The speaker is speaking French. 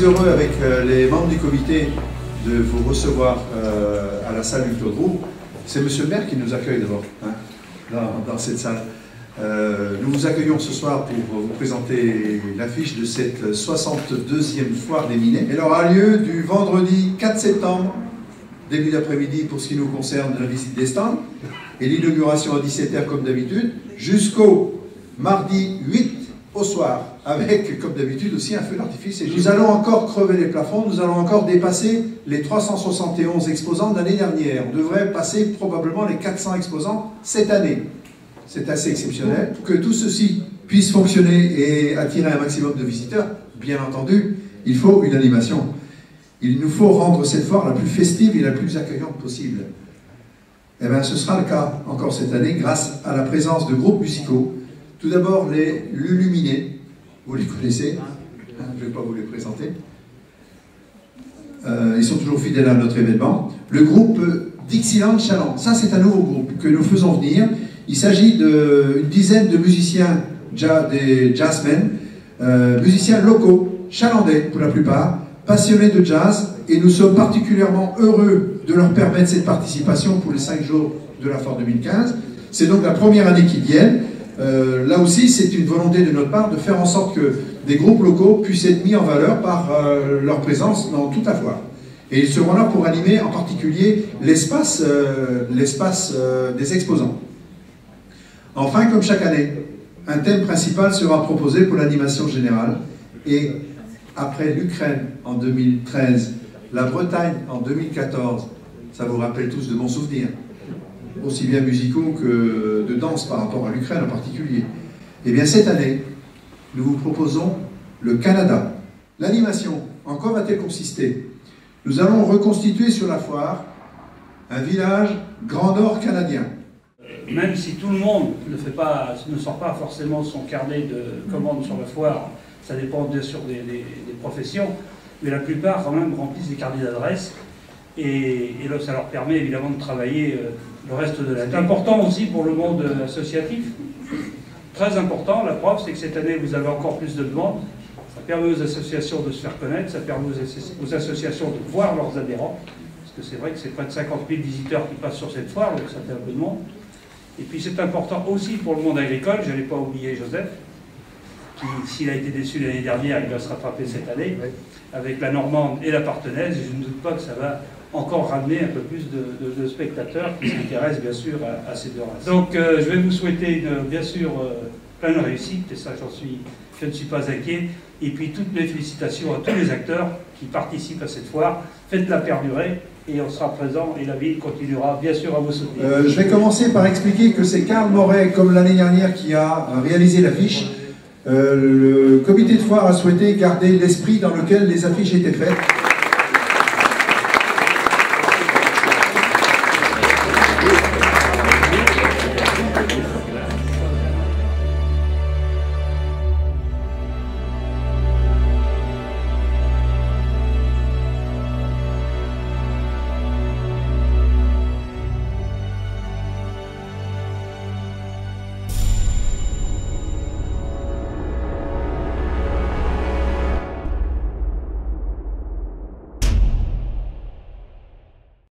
heureux avec les membres du comité de vous recevoir à la salle du Claude Roux. C'est Monsieur le maire qui nous accueille d'abord, hein, dans cette salle. Nous vous accueillons ce soir pour vous présenter l'affiche de cette 62e foire des Minets. Elle aura lieu du vendredi 4 septembre, début d'après-midi pour ce qui nous concerne de la visite des stands, et l'inauguration à 17h comme d'habitude, jusqu'au mardi 8 au soir, avec comme d'habitude aussi un feu d'artifice. Et nous allons encore crever les plafonds, nous allons encore dépasser les 371 exposants de l'année dernière. On devrait passer probablement les 400 exposants cette année. C'est assez exceptionnel. Pour que tout ceci puisse fonctionner et attirer un maximum de visiteurs, bien entendu, il faut une animation. Il nous faut rendre cette foire la plus festive et la plus accueillante possible. Eh bien, ce sera le cas encore cette année grâce à la présence de groupes musicaux. Tout d'abord, les Luluminés, vous les connaissez, hein, je ne vais pas vous les présenter. Ils sont toujours fidèles à notre événement. Le groupe Dixieland Chaland, ça c'est un nouveau groupe que nous faisons venir. Il s'agit d'une dizaine de musiciens, des jazzmen, musiciens locaux, chalandais pour la plupart, passionnés de jazz, et nous sommes particulièrement heureux de leur permettre cette participation pour les 5 jours de la foire 2015. C'est donc la première année qu'ils viennent. Là aussi, c'est une volonté de notre part de faire en sorte que des groupes locaux puissent être mis en valeur par leur présence dans toute la foire. Et ils seront là pour animer en particulier l'espace des exposants. Enfin, comme chaque année, un thème principal sera proposé pour l'animation générale. Et après l'Ukraine en 2013, la Bretagne en 2014, ça vous rappelle tous de bons souvenirs, aussi bien musicaux que de danse par rapport à l'Ukraine en particulier. Et bien cette année, nous vous proposons le Canada. L'animation, en quoi va-t-elle consister? Nous allons reconstituer sur la foire un village Grand Nord canadien. Même si tout le monde ne sort pas forcément son carnet de commandes sur la foire, ça dépend bien sûr des professions, mais la plupart quand même remplissent des carnets d'adresses et là ça leur permet évidemment de travailler le reste de l'année. C'est important aussi pour le monde associatif, très important. La preuve c'est que cette année vous avez encore plus de demandes, ça permet aux associations de se faire connaître, ça permet aux associations de voir leurs adhérents, parce que c'est vrai que c'est près de 50 000 visiteurs qui passent sur cette foire, donc ça fait un peu de monde. Et puis c'est important aussi pour le monde agricole, je n'allais pas oublier Joseph, qui, s'il a été déçu l'année dernière, il va se rattraper cette année, avec la Normande et la Partenaise, et je ne doute pas que ça va encore ramener un peu plus de spectateurs qui s'intéressent bien sûr à ces deux races. Donc je vais vous souhaiter bien sûr plein de réussite, et ça je ne suis pas inquiet, et puis toutes mes félicitations à tous les acteurs qui participent à cette foire, faites-la perdurer, et on sera présent et la ville continuera bien sûr à vous soutenir. Je vais commencer par expliquer que c'est Karl Moret, comme l'année dernière, qui a réalisé l'affiche. Le comité de foire a souhaité garder l'esprit dans lequel les affiches étaient faites.